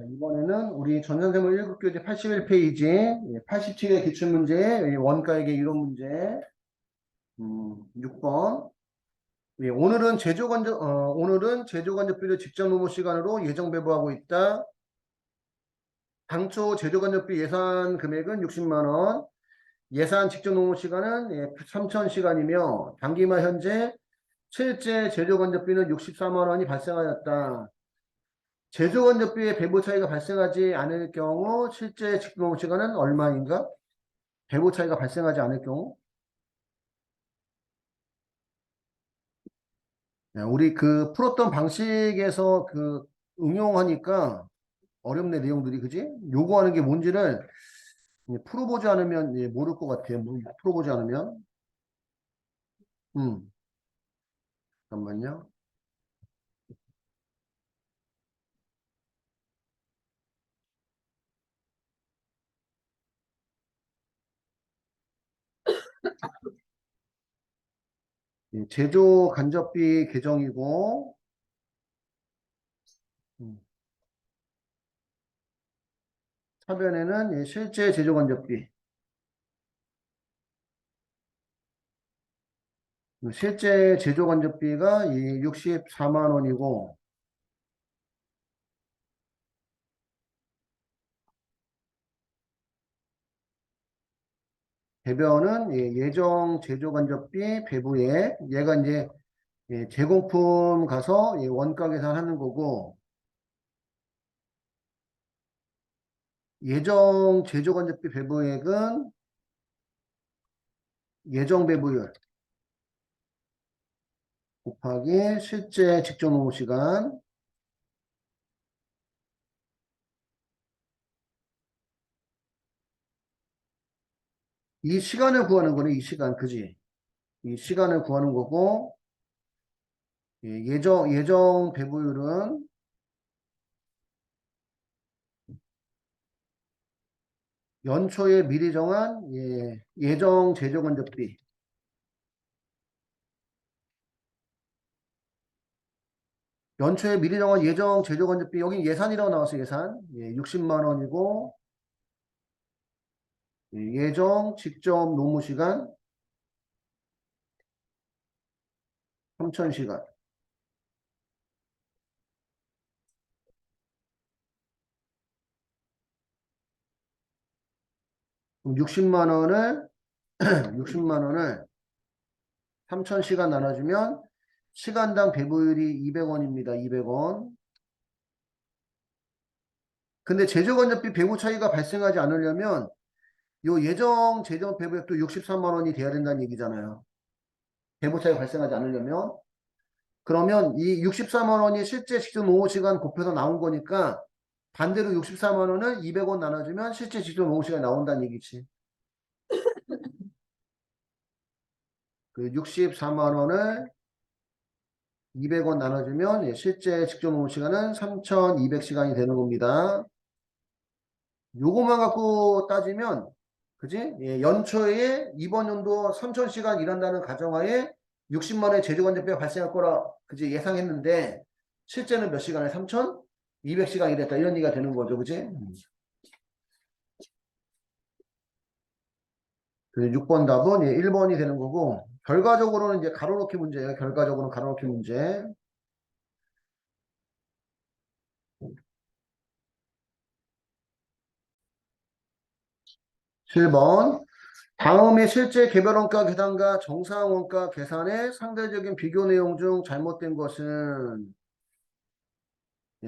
자, 이번에는 우리 전산생물 1급 교재 81페이지 87의 기출문제 원가액의 이론 문제 6번. 오늘은 제조간접비를 직접 노무 시간으로 예정 배부하고 있다. 당초 제조간접비 예산 금액은 60만 원, 예산 직접 노무 시간은 3,000시간이며 단기말 현재 실제 제조간접비는 64만 원이 발생하였다. 제조간접비의 배부 차이가 발생하지 않을 경우 실제 직접 노무 시간은 얼마인가? 배부 차이가 발생하지 않을 경우? 우리 그 풀었던 방식에서 그 응용하니까 어렵네, 내용들이. 그지? 요구하는 게 뭔지를 풀어보지 않으면 모를 것 같아요. 풀어보지 않으면. 음, 잠깐만요. 제조 간접비 계정이고, 음, 차변에는 실제 제조 간접비. 실제 제조 간접비가 64만 원이고, 배변은 예정 제조 간접비 배부에 얘가 이제 제공품 가서 원가 계산하는 거고, 예정 제조 간접비 배부액은 예정 배부율 곱하기 실제 직접 노무 시간. 이 시간을 구하는 거네. 이 시간. 그지? 이 시간을 구하는 거고, 예정 배부율은 연초에 미리 정한 예정 제조 간접비. 연초에 미리 정한 예정 제조 간접비. 여기 예산이라고 나왔어. 예산. 60만 원이고, 예정 직접 노무 시간 3,000시간. 그럼 60만 원을 60만 원을 3,000시간 나눠주면 시간당 배부율이 200원입니다. 200원. 근데 제조건조비 배부 차이가 발생하지 않으려면 요 예정 제조 배부액도 63만 원이 돼야 된다는 얘기잖아요. 배부 차이가 발생하지 않으려면. 그러면 이 64만 원이 실제 직접 노무 시간 곱해서 나온 거니까 반대로 64만 원을 200원 나눠주면 실제 직접 노무 시간이 나온다는 얘기지. 그 64만 원을 200원 나눠주면 실제 직접 노무 시간은 3,200시간이 되는 겁니다. 요것만 갖고 따지면, 그지? 연초에 이번 연도 3,000시간 일한다는 가정하에 60만 원의 제조간접비가 발생할 거라, 그지? 예상했는데, 실제는 몇 시간에 3,200시간 일했다. 이런 얘기가 되는 거죠. 그지? 그 6번 답은 1번이 되는 거고, 결과적으로는 이제 가로놓기 문제예요. 결과적으로는 가로놓기 문제. 7번. 다음의 실제 개별원가 계산과 정상원가 계산의 상대적인 비교 내용 중 잘못된 것은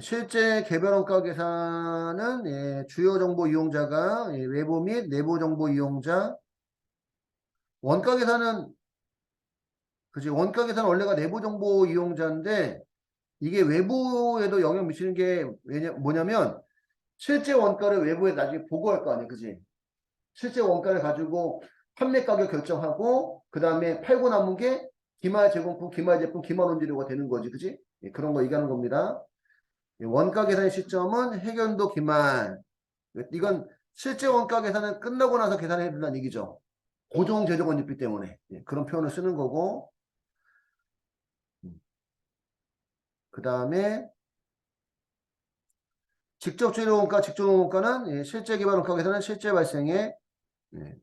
실제 개별원가 계산은 주요 정보 이용자가 외부 및 내부 정보 이용자. 원가 계산은 그지, 원가 계산은 원래가 내부 정보 이용자인데 이게 외부에도 영향 미치는 게 뭐냐면 실제 원가를 외부에 나중에 보고할 거 아니에요. 그지? 실제 원가를 가지고 판매 가격 결정하고 그 다음에 팔고 남은 게 기말 제공품, 기말 제품, 기말 원재료가 되는 거지. 그지? 그런 거 얘기하는 겁니다. 원가 계산의 시점은 해견도 기말. 이건 실제 원가 계산은 끝나고 나서 계산해야 된다는 얘기죠. 고정 제조 건립비 때문에. 그런 표현을 쓰는 거고. 그 다음에 직접 재료 원가, 직접 원가는 예, 실제 개발 원가 계산은 실제 발생의 예,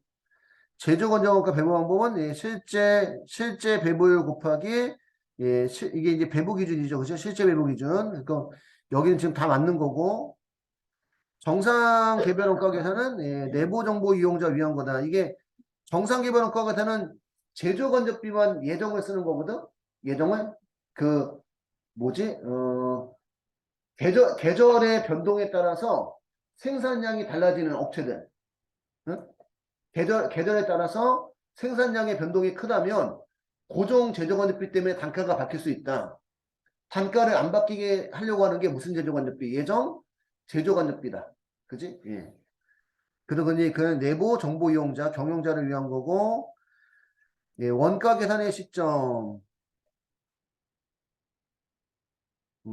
제조 건조 원가 배분 방법은 예, 실제 배부율 곱하기 예, 이게 이제 배부 기준이죠. 그죠? 실제 배부 기준. 그러니까 여기는 지금 다 맞는 거고 정상 개별 원가 계산은 예, 내부 정보 이용자 위한 거다. 이게 정상 개별 원가 계산은 제조 건조비만 예정을 쓰는 거거든. 예정을 그 뭐지? 계절의 변동에 따라서 생산량이 달라지는 업체들. 응? 계절에 따라서 생산량의 변동이 크다면 고정 제조관리비 때문에 단가가 바뀔 수 있다. 단가를 안 바뀌게 하려고 하는 게 무슨 제조관리비? 예정 제조관리비다. 그지? 예. 그리고 이제 그 내부 정보 이용자, 경영자를 위한 거고, 예, 원가 계산의 시점,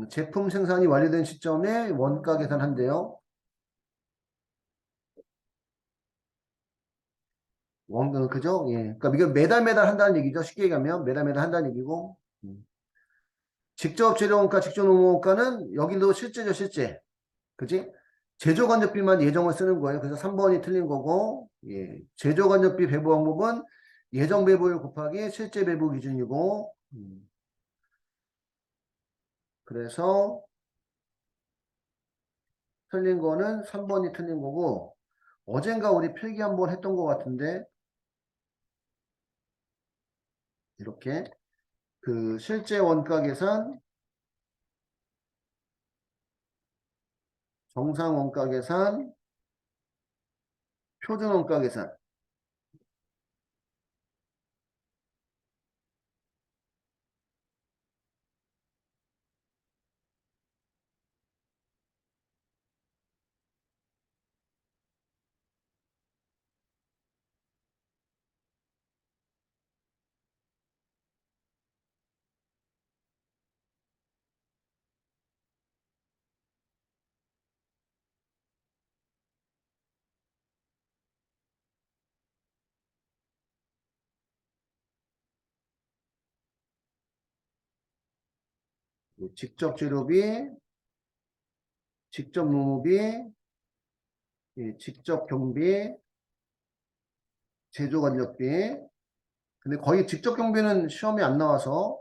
제품 생산이 완료된 시점에 원가 계산한대요. 그죠? 예. 그러니까 이거 매달 한다는 얘기죠. 쉽게 얘기하면 매달 한다는 얘기고. 직접 재료원가, 직접 노무원가는 여기도 실제죠, 실제. 그지? 제조간접비만 예정을 쓰는 거예요. 그래서 3번이 틀린 거고, 예. 제조간접비 배부 방법은 예정 배부율 곱하기 실제 배부 기준이고, 그래서 틀린 거는 3번이 틀린 거고, 어젠가 우리 필기 한번 했던 것 같은데, 이렇게 그 실제 원가 계산, 정상 원가 계산, 표준 원가 계산. 직접 재료비, 직접 노무비, 예, 직접 경비, 제조 간접비. 근데 거의 직접 경비는 시험이 안 나와서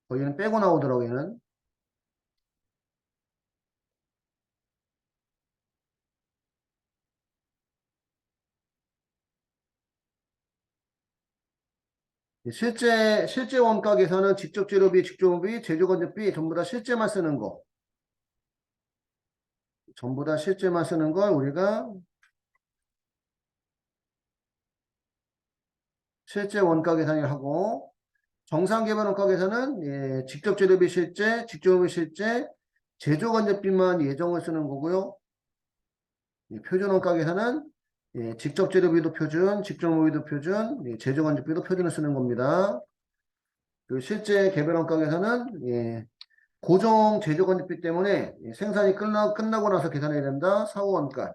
거기는 빼고 나오더라고요. 얘는. 실제 원가에서는 직접 재료비, 직접 노무비, 제조 간접비 전부 다 실제만 쓰는 거. 전부 다 실제만 쓰는 걸 우리가 실제 원가 계산을 하고 정상 개발 원가 계산은 예, 직접 재료비 실제, 직접 노무비 실제, 제조 간접비만 예정을 쓰는 거고요. 표준 원가 계산은 예, 직접 재료비도 표준, 직접 노무비도 표준, 예, 제조 간접비도 표준을 쓰는 겁니다. 그 실제 개별 원가 계산은 예, 고정 제조 간접비 때문에 예, 생산이 끝나고 나서 계산해야 된다. 사후 원가.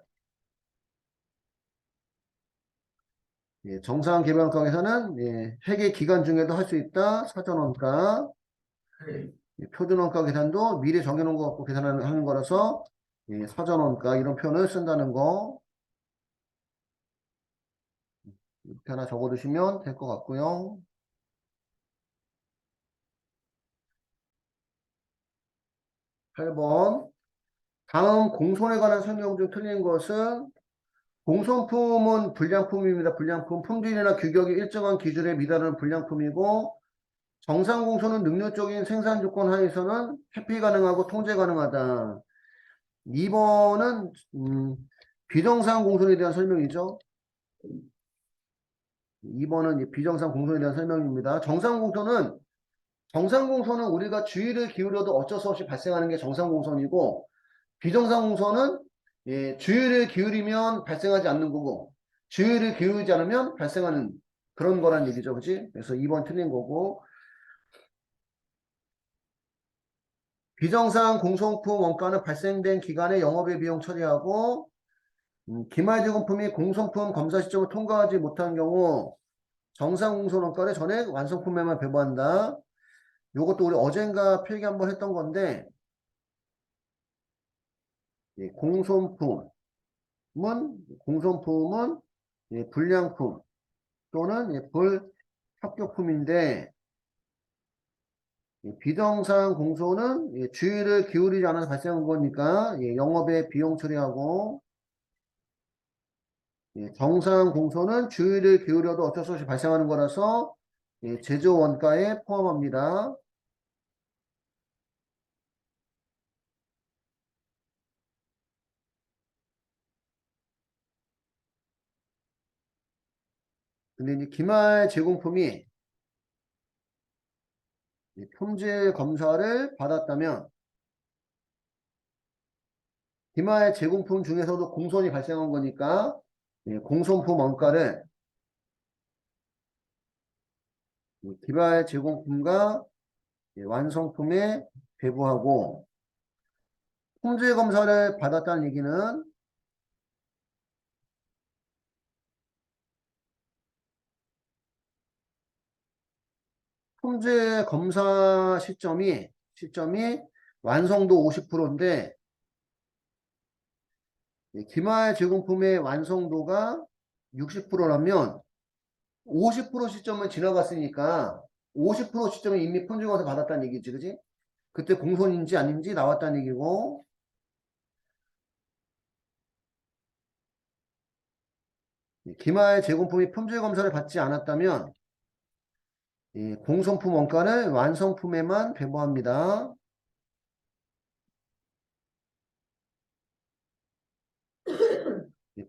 예, 정상 개별 원가 계산은 예, 회계 기간 중에도 할 수 있다. 사전 원가. 예, 표준 원가 계산도 미리 정해놓은 거 갖고 계산하는 거라서 예, 사전 원가 이런 표현을 쓴다는 거 이렇게 하나 적어두시면 될 것 같고요. 8번. 다음 공손에 관한 설명 중 틀린 것은 공손품은 불량품입니다. 불량품. 품질이나 규격이 일정한 기준에 미달하는 불량품이고 정상 공손은 능률적인 생산 조건 하에서는 회피 가능하고 통제 가능하다. 2번은 비정상 공손에 대한 설명이죠. 2번은 비정상 공손에 대한 설명입니다. 정상 공손은 우리가 주의를 기울여도 어쩔 수 없이 발생하는 게 정상 공손이고 비정상 공손은 예, 주의를 기울이면 발생하지 않는 거고 주의를 기울이지 않으면 발생하는 그런 거란 얘기죠. 그지? 그래서 2번 틀린 거고 비정상 공손품 원가는 발생된 기간에 영업의 비용 처리하고 기말지급품이 공손품 검사 시점을 통과하지 못한 경우 정상 공손 원가를 전액 완성품에만 배부한다. 요것도 우리 어젠가 필기 한번 했던 건데 공손품은 공손품은 불량품 또는 불합격품인데 비정상 공소는 주의를 기울이지 않아서 발생한 거니까 영업의 비용 처리하고 정상 공소는 주의를 기울여도 어쩔 수 없이 발생하는 거라서 제조 원가에 포함합니다. 근데 이제 기말 제공품이 품질 검사를 받았다면 기말 제공품 중에서도 공손이 발생한 거니까 공손품 원가를 기말 제공품과 완성품에 배부하고 품질 검사를 받았다는 얘기는 품질 검사 시점이 완성도 50%인데 기말 제공품의 완성도가 60%라면 50% 시점을 지나갔으니까 50% 시점에 이미 품질 검사 받았다는 얘기지, 그지? 그때 공손인지 아닌지 나왔다는 얘기고 기말 제공품이 품질 검사를 받지 않았다면 공손품 원가를 완성품에만 배부합니다.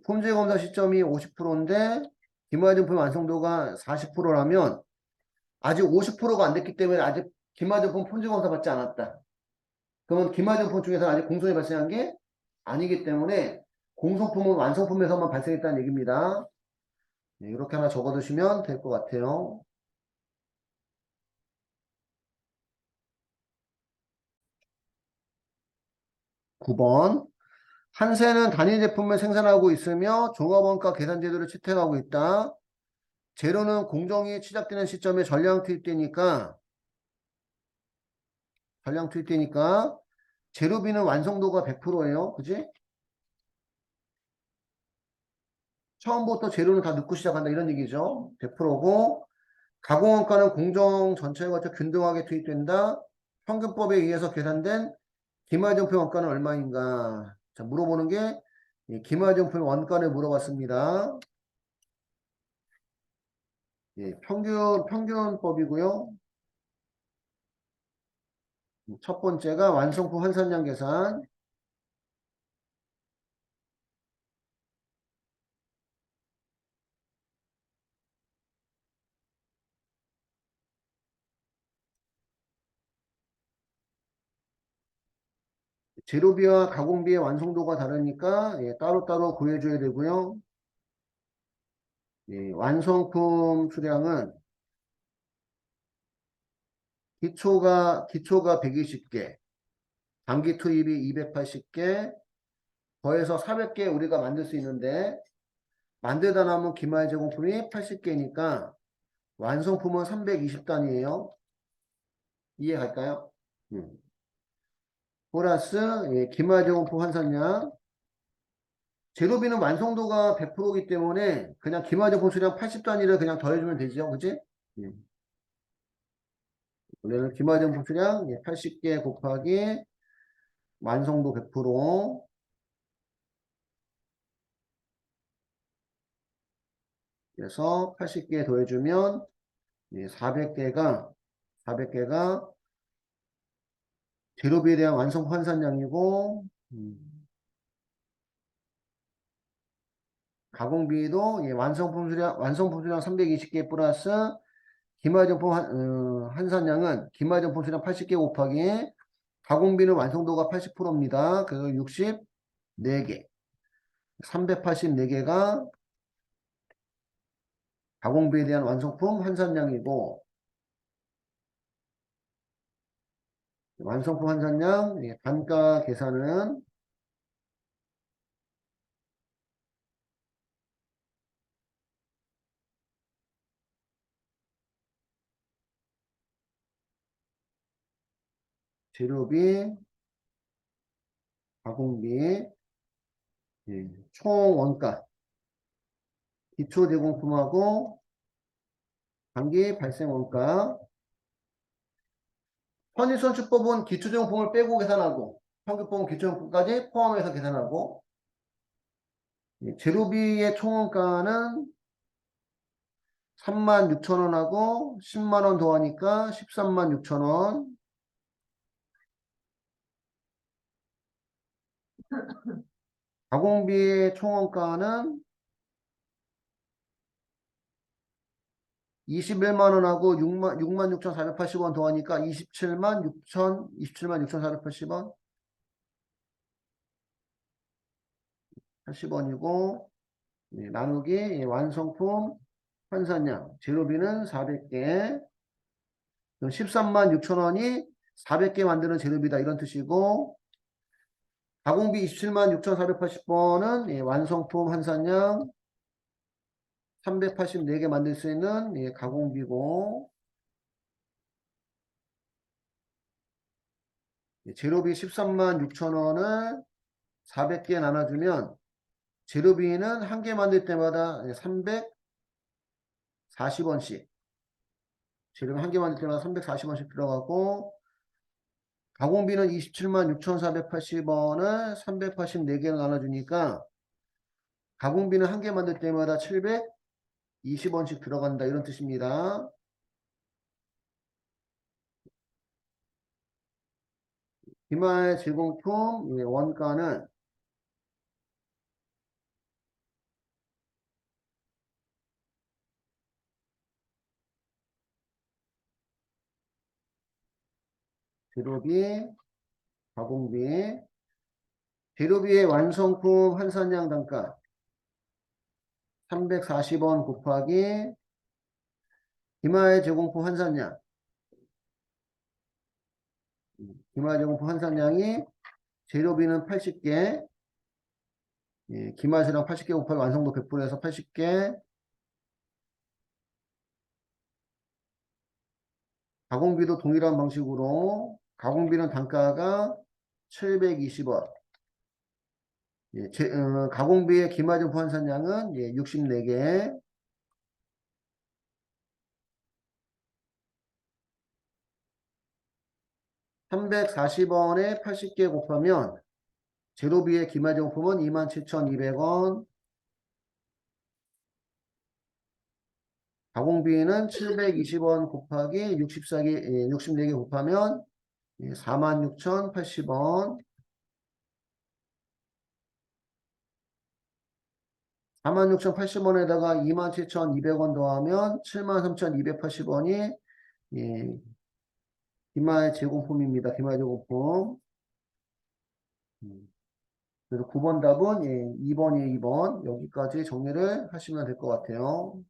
품질 검사 시점이 50%인데 기말 제품 완성도가 40%라면 아직 50%가 안 됐기 때문에 아직 기말 제품 품질 검사 받지 않았다. 그러면 기말 제품 중에서 아직 공손이 발생한 게 아니기 때문에 공손품은 완성품에서만 발생했다는 얘기입니다. 이렇게 하나 적어두시면 될 것 같아요. 9번. 한세는 단일 제품을 생산하고 있으며 종합원가 계산 제도를 채택하고 있다. 재료는 공정이 시작되는 시점에 전량 투입되니까 재료비는 완성도가 100%예요. 그지? 처음부터 재료는 다 넣고 시작한다 이런 얘기죠. 100%고 가공원가는 공정 전체에 걸쳐 균등하게 투입된다. 평균법에 의해서 계산된 기말정품 원가는 얼마인가? 자, 물어보는 게 기말정품 원가를 물어봤습니다. 평균법이고요. 첫 번째가 완성품 환산량 계산. 재료비와 가공비의 완성도가 다르니까 따로따로 구해줘야 되고요. 완성품 수량은 기초가 120개, 단기 투입이 280개, 더해서 400개 우리가 만들 수 있는데 만들다 남은 기말 제공품이 80개니까 완성품은 320단이에요. 이해 갈까요? 음. 플러스 기말 제공품 환산량 재료비는 완성도가 100%이기 때문에 그냥 기말 제품 수량 80단위를 그냥 더해주면 되죠. 그치? 음. 우리는 기말 제품 수량 80개 곱하기 완성도 100% 그래서 80개 더해주면 400개가 재료비에 대한 완성 환산량이고 가공비도 완성품 수량 320개 플러스 기말제품 환산량은 기말제품 수량 80개 곱하기 가공비는 완성도가 80%입니다. 그래서 64개 384개가 가공비에 대한 완성품 환산량이고 완성품 환산량 단가 계산은 재료비, 가공비 예, 총 원가, 기초 제공품하고 단기 발생 원가. 편의선출법은 기초 제공품을 빼고 계산하고 평균법은 기초 제공품까지 포함해서 계산하고 예, 재료비의 총 원가는 36,000원하고 10만원 더하니까 136,000원. 가공비의 총 원가는 21만원하고 66,480원 더하니까 27만 6,480원 80원이고 예, 나누기 예, 완성품 환산량 재료비는 400개 13만 6천원이 400개 만드는 재료비다 이런 뜻이고 가공비 27만 6,480원은 예, 완성품 환산량 384개 만들 수 있는 예, 가공비고 예, 재료비 13만 6천원을 400개 나눠주면 재료비는 한 개 만들 때마다 340원씩 재료비 한 개 만들 때마다 340원씩 들어가고 가공비는 27만 6,480원을 384개로 나눠주니까 가공비는 한 개 만들 때마다 720원씩 들어간다 이런 뜻입니다. 기말 제공품 원가는 재료비, 가공비, 재료비의 완성품 환산량 단가 340원 곱하기 기말 제공품 환산량 기말 제공품 환산량이 재료비는 80개 예, 기말수량 80개 곱하기 완성도 100%에서 80개 가공비도 동일한 방식으로 가공비는 단가가 720원 예, 가공비의 기말제품 환산량은 예, 64개 340원에 80개 곱하면 재료비의 기말제품은 27,200원 가공비는 720원 곱하기 64개 곱하면 46,080원 46,080원에다가 27,200원 더하면 73,280원이 예, 기말 제공품입니다. 기말 제공품. 그래서 9번 답은 예, 2번이에요. 2번. 여기까지 정리를 하시면 될 것 같아요.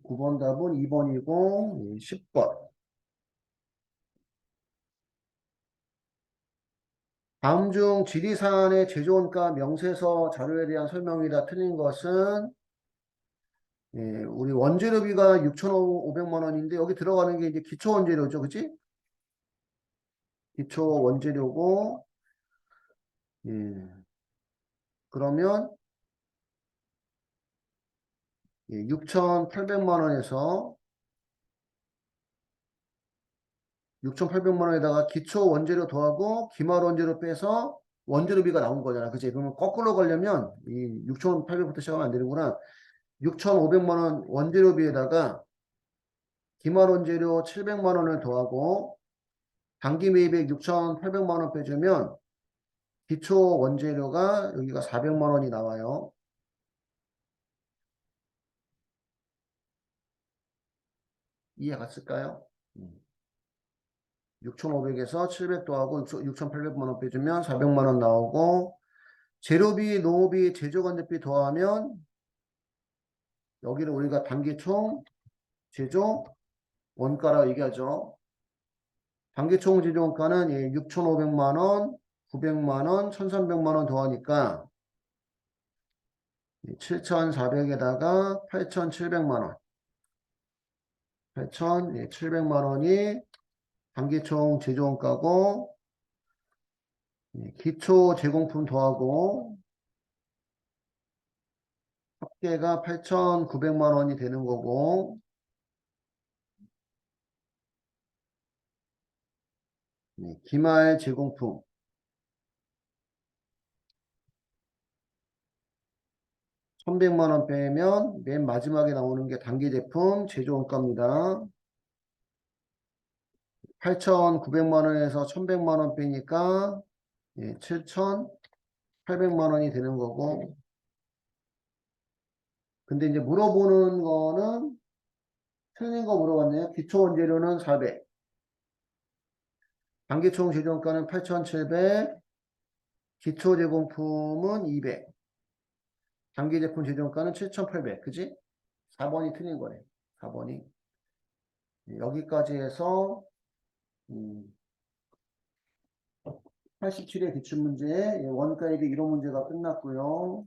9번 답은 2번이고 10번. 다음 중 지리산의 제조원가 명세서 자료에 대한 설명이 다 틀린 것은 예, 우리 원재료비가 6,500만 원인데 여기 들어가는 게 이제 기초 원재료죠. 그치? 기초 원재료고 예, 그러면 예, 6,800만 원에서 6,800만 원에다가 기초 원재료 더하고 기말 원재료 빼서 원재료비가 나온 거잖아. 그치? 그러면 거꾸로 가려면 이 6,800부터 시작하면 안 되는구나. 6,500만 원 원재료비에다가 기말 원재료 700만 원을 더하고 단기 매입액 6,800만 원 빼주면 기초 원재료가 여기가 400만 원이 나와요. 이해 갔을까요? 6,500에서 700 더하고 6,800만 원 빼주면 400만 원 나오고 재료비, 농업비, 제조관리비 더하면 여기를 우리가 단기총 제조 원가라고 얘기하죠. 단기총 제조 원가는 6,500만 원, 900만 원, 1,300만 원 더하니까 7,400에다가 8,700만 원. 8,700만 원이 단기총 제조 원가고 기초 제공품 더하고 합계가 8,900만 원이 되는 거고, 기말 제공품 1,100만 원 빼면 맨 마지막에 나오는 게 단기 제품 제조원가입니다. 8,900만 원에서 1,100만 원 빼니까 7,800만 원이 되는 거고, 근데 이제 물어보는 거는 틀린 거 물어봤네요. 기초 원재료는 400, 단기총 제조원가는 8,700, 기초 제공품은 200, 단기 제품 제조원가는 7,800. 그지? 4번이 틀린 거네. 4번이. 여기까지 해서 87의 기출문제 원가액의 이론 문제가 끝났고요.